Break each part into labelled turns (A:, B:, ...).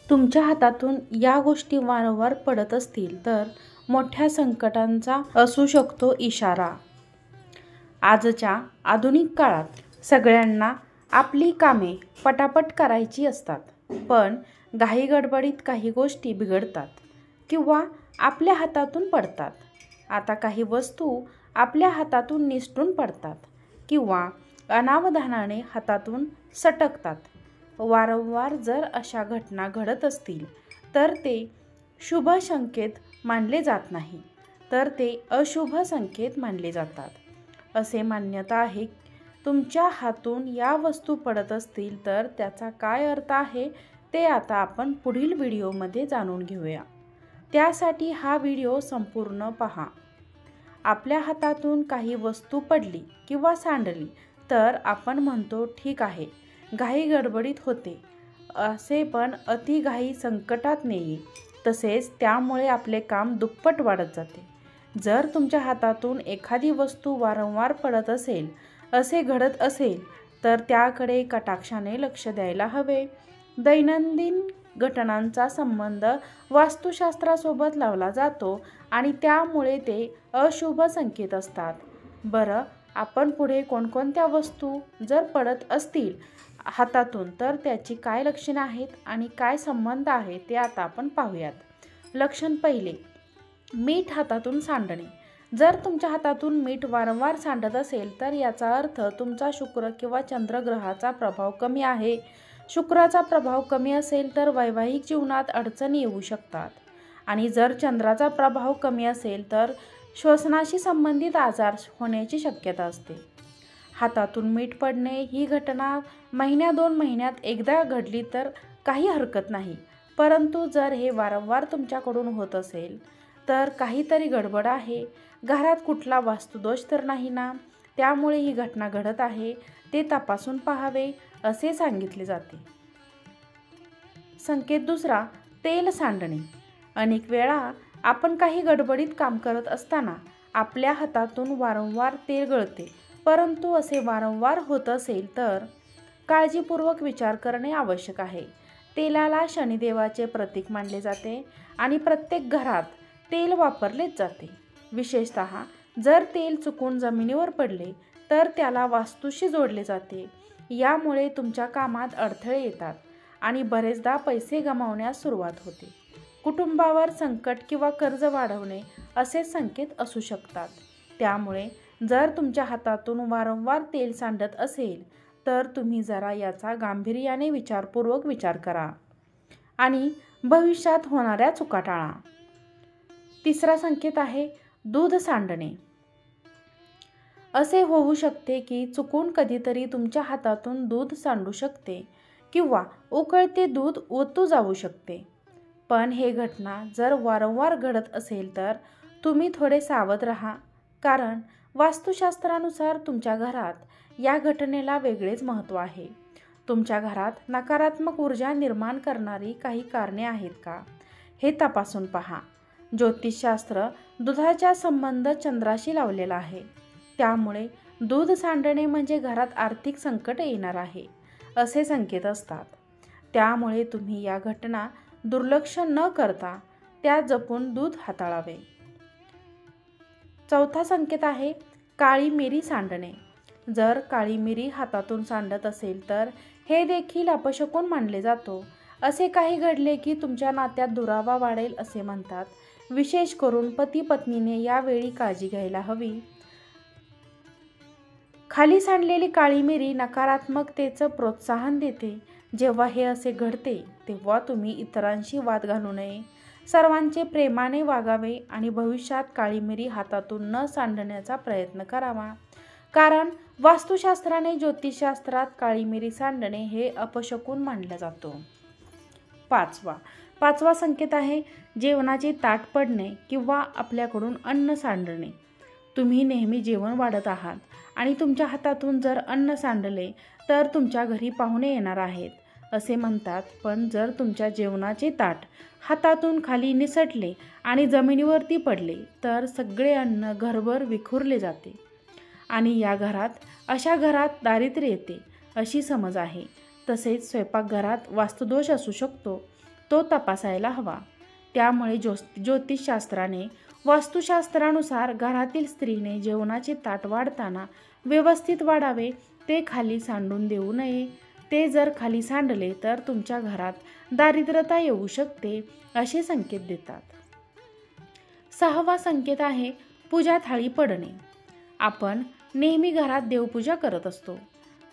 A: तुमच्या हातातून या गोष्टी वारंवार पडत असतील तर मोठ्या संकटांचा असू शकतो इशारा। आजच्या आधुनिक काळात सगळ्यांना आपली कामे पटापट करायची असतात, पण घाईगडबडीत काही गोष्टी बिघडतात किंवा आपल्या हातातून पडतात। आता काही वस्तू आपल्या हातातून निसटून पडतात किंवा अनावधानाने हातातून सटकतात। वारंवार जर अशा घटना घडत असतील तर ते शुभ संकेत मानले जात नाही, तर ते अशुभ संकेत मानले जातात। असे मान्यता आहे तुमच्या हातून या वस्तू पडत असतील तर त्याचा काय अर्थ आहे ते आता आपण पुढील व्हिडिओमध्ये जाणून घेऊया। त्यासाठी हा व्हिडिओ संपूर्ण पहा। आपल्या हातातून काही वस्तू पडली किंवा सांडली तर आपण म्हणतो ठीक आहे, घाई गडबडीत होते असे, पण अति घाई संकटात नेईल, तसेच त्यामुळे आपले काम दुप्पट वाढत जाते। जर तुमच्या हातातून एखादी वस्तू वारंवार पडत असेल, असे घडत असेल तर त्याकडे कटाक्षाने लक्ष द्यायला हवे। दैनंदिन घटनांचा संबंध वास्तुशास्त्रासोबत लावला जातो आणि त्यामुळे ते अशुभ संकेत असतात। बरं, आपण पुढे कोणकोणत्या वस्तू जर पडत असतील हातातून तर त्याची काय लक्षणे आहेत आणि काय संबंध आहे ते आता आपण पाहूयात। लक्षण पहिले, मीठ हातातून सांडणे। जर तुमच्या हातातून मीठ वारंवार सांडत असेल तर याचा अर्थ तुमचा शुक्र किंवा चंद्र ग्रहाचा प्रभाव कमी आहे। शुक्राचा प्रभाव कमी असेल तर वैवाहिक जीवनात अडचणी येऊ शकतात, आणि जर चंद्राचा प्रभाव कमी असेल तर श्वसनाशी संबंधित आजार होण्याची शक्यता असते। हातातून मीठ पडणे ही घटना महिन्या 2 महिन्यात एकदा घडली तर काही हरकत नाही, परंतु जर हे वारंवार तुमच्याकडून होत असेल तर काहीतरी गडबड आहे। घरात कुठला वास्तुदोष तर नाही ना, त्यामुळे ही घटना घडत आहे, ते तपासून पाहावे असे सांगितले जाते। संकेत दुसरा, तेल सांडणे। अनेक वेळा आपण काही गडबडीत काम करत असताना आपल्या हातातून वारंवार तेल गळते, परंतु असे वारंवार होत असेल तर काळजीपूर्वक विचार करणे आवश्यक आहे। तेलाला शनिदेवाचे प्रतीक मानले जाते आणि प्रत्येक घरात तेल वापरलेच जाते। विशेषतः जर तेल चुकून जमिनीवर पडले तर त्याला वास्तूशी जोडले जाते। यामुळे तुमच्या कामात अडथळे येतात आणि बरेचदा पैसे गमावण्यास सुरुवात होते। कुटुंबावर संकट किंवा कर्ज वाढवणे असे संकेत असू शकतात। त्यामुळे जर तुमच्या हातातून वारंवार तेल सांडत असेल तर तुम्ही जरा याचा गांभीर्याने विचारपूर्वक विचार करा आणि भविष्यात होणाऱ्या चुका टाळा। तिसरा संकेत आहे दूध सांडणे। असे होऊ शकते की चुकून कधीतरी तुमच्या हातातून दूध सांडू शकते किंवा उकळते दूध ओतू जाऊ शकते, पण हे घटना जर वारंवार घडत असेल तर तुम्ही थोडे सावध राहा, कारण वास्तुशास्त्रानुसार तुमच्या घरात या घटनेला वेगळेच महत्त्व आहे। तुमच्या घरात नकारात्मक ऊर्जा निर्माण करणारी काही कारणे आहेत का हे तपासून पहा। ज्योतिषशास्त्र दुधाचा संबंध चंद्राशी लावलेला आहे, त्यामुळे दूध सांडणे म्हणजे घरात आर्थिक संकट येणार आहे असे संकेत असतात। त्यामुळे तुम्ही या घटना दुर्लक्ष न करता त्या जपून दूध हाताळावे। चौथा संकेत आहे काळी मिरी सांडणे। जर काळी मिरी हातातून सांडत असेल तर हे देखील अपशकुन मानले जातो। असे काही घडले की तुमच्या नात्यात दुरावा वाढेल असे म्हणतात। विशेष करून पती पत्नीने यावेळी काळजी घ्यायला हवी। खाली सांडलेली काळी मिरी नकारात्मकतेचं प्रोत्साहन देते। जेव्हा हे असे घडते तेव्हा तुम्ही इतरांशी वाद घालू नये, सर्वांचे प्रेमाने वागावे आणि भविष्यात काळी मिरी हातातून न सांडण्याचा प्रयत्न करावा, कारण वास्तुशास्त्राने ज्योतिषशास्त्रात काळी मिरी सांडणे हे अपशकुन मानला जातो। पाचवा संकेत आहे जेवणाचे ताट पडणे किंवा आपल्याकडून अन्न सांडणे। तुम्ही नेहमी जेवण वाढत आहात आणि तुमच्या हातातून जर अन्न सांडले तर तुमच्या घरी पाहुणे येणार आहेत असे म्हणतात, पण जर तुमच्या जेवणाचे ताट हातातून खाली निसटले आणि जमिनीवरती पडले तर सगळे अन्न घरभर विखुरले जाते आणि अशा घरात दारिद्र्य येते अशी समज आहे। तसेच स्वयंपाकघरात वास्तुदोष असू शकतो, तो तपासायला हवा. त्यामुळे ज्योतिषशास्त्राने वास्तुशास्त्रानुसार घरातील स्त्रीने जेवणाचे ताट वाढताना व्यवस्थित वाढावे, ते खाली सांडून देऊ नये. ते जर खाली सांडले तर तुमच्या घरात दारिद्र्यता येऊ शकते असे संकेत देतात. 6वा संकेत आहे पूजा थाळी पडणे. आपण नेहमी घरात देवपूजा करत असतो,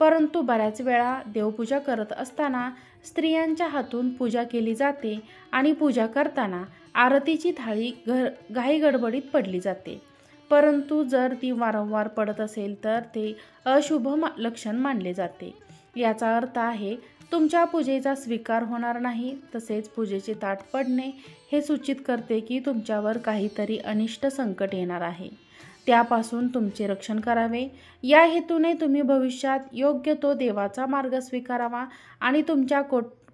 A: परंतु बऱ्याच वेळा देवपूजा करत असताना स्त्रियांच्या हातून पूजा केली जाते आणि पूजा करताना आरतीची थाळी घाईगडबडीत पडली जाते. परंतु जर ती वारंवार पडत असेल तर ते अशुभ लक्षण मानले जाते. याचा अर्थ आहे तुमच्या पूजेचा स्वीकार होणार नाही. तसेच पूजेचे ताट पडणे हे सूचित करते की तुमच्यावर काहीतरी अनिष्ट संकट येणार आहे. त्यापासून तुमचे रक्षण करावे. या हेतूने तुम्ही भविष्यात योग्य तो देवाचा मार्ग स्वीकारावा आणि तुमच्या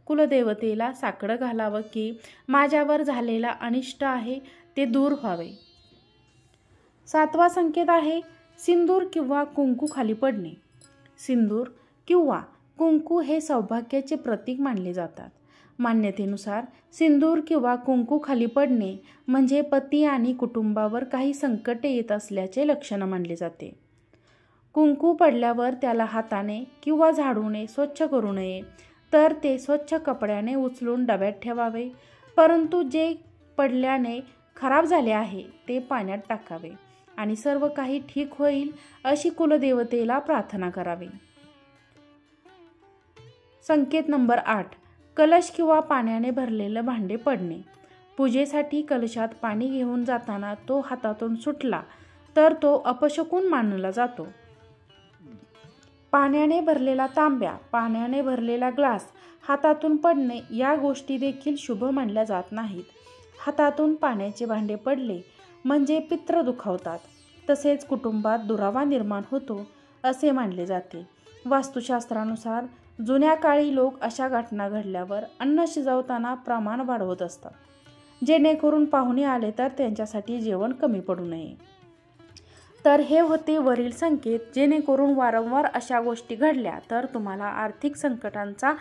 A: कुलदेवतेला साकडं घालावं की माझ्यावर झालेला अनिष्ट आहे ते दूर व्हावे. 7वा संकेत आहे सिंदूर किंवा कुंकू खाली पडणे. सिंदूर किंवा कुंकू हे सौभाग्याचे प्रतीक मानले जातात. मान्यतेनुसार सिंदूर किंवा कुंकू खाली पडणे म्हणजे पती आणि कुटुंबावर काही संकटे येत असल्याचे लक्षण मानले जाते. कुंकू पडल्यावर त्याला हाताने किंवा झाडूने स्वच्छ करू नये, तर ते स्वच्छ कपड्याने उचलून डब्यात ठेवावे. परंतु जे पडल्याने खराब झाले आहे ते पाण्यात टाकावे आणि सर्व काही ठीक होईल अशी कुलदेवतेला प्रार्थना करावी. संकेत नंबर 8 कलश किंवा पाण्याने भरलेलं भांडे पडणे. पूजेसाठी कलशात पाणी घेऊन जाताना तो हातातून सुटला तर तो अपशकुन मानला जातो. पाण्याने भरलेला तांब्या, पाण्याने भरलेला ग्लास हातातून पडणे या गोष्टी देखील शुभ मानल्या जात नाहीत. हातातून पाण्याचे भांडे पडले म्हणजे पितृ दुखावतात, तसेच कुटुंबात दुरावा निर्माण होतो असे मानले जाते. वास्तुशास्त्रानुसार जुन्या काळी लोक अशा घटना घडल्यावर अन्न शिजवताना प्रमाण वाढवत असतात, जेणेकरून पाहुणे आले तर त्यांच्यासाठी जेवण कमी पडू नये. तर हे होते वरील संकेत. जेणेकरून वारंवार अशा गोष्टी घडल्या तर तुम्हाला आर्थिक संकटांचा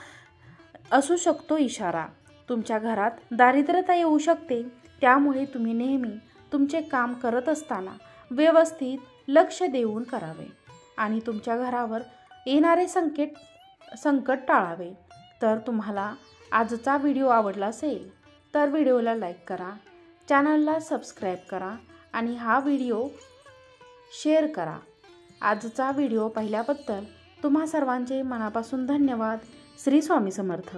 A: असू शकतो इशारा. तुमच्या घरात दारिद्र्यता येऊ शकते. त्यामुळे तुम्ही नेहमी तुमचे काम करत असताना व्यवस्थित लक्ष देऊन करावे आणि तुमच्या घरावर येणारे संकट टाळावे. तर तुम्हाला आजचा व्हिडिओ आवडला असेल तर व्हिडिओला लाईक करा, चॅनलला सबस्क्राईब करा आणि हा व्हिडिओ शेअर करा. आजचा व्हिडिओ पाहिल्याबद्दल तुम्हा सर्वांचे मनापासून धन्यवाद. श्री स्वामी समर्थ.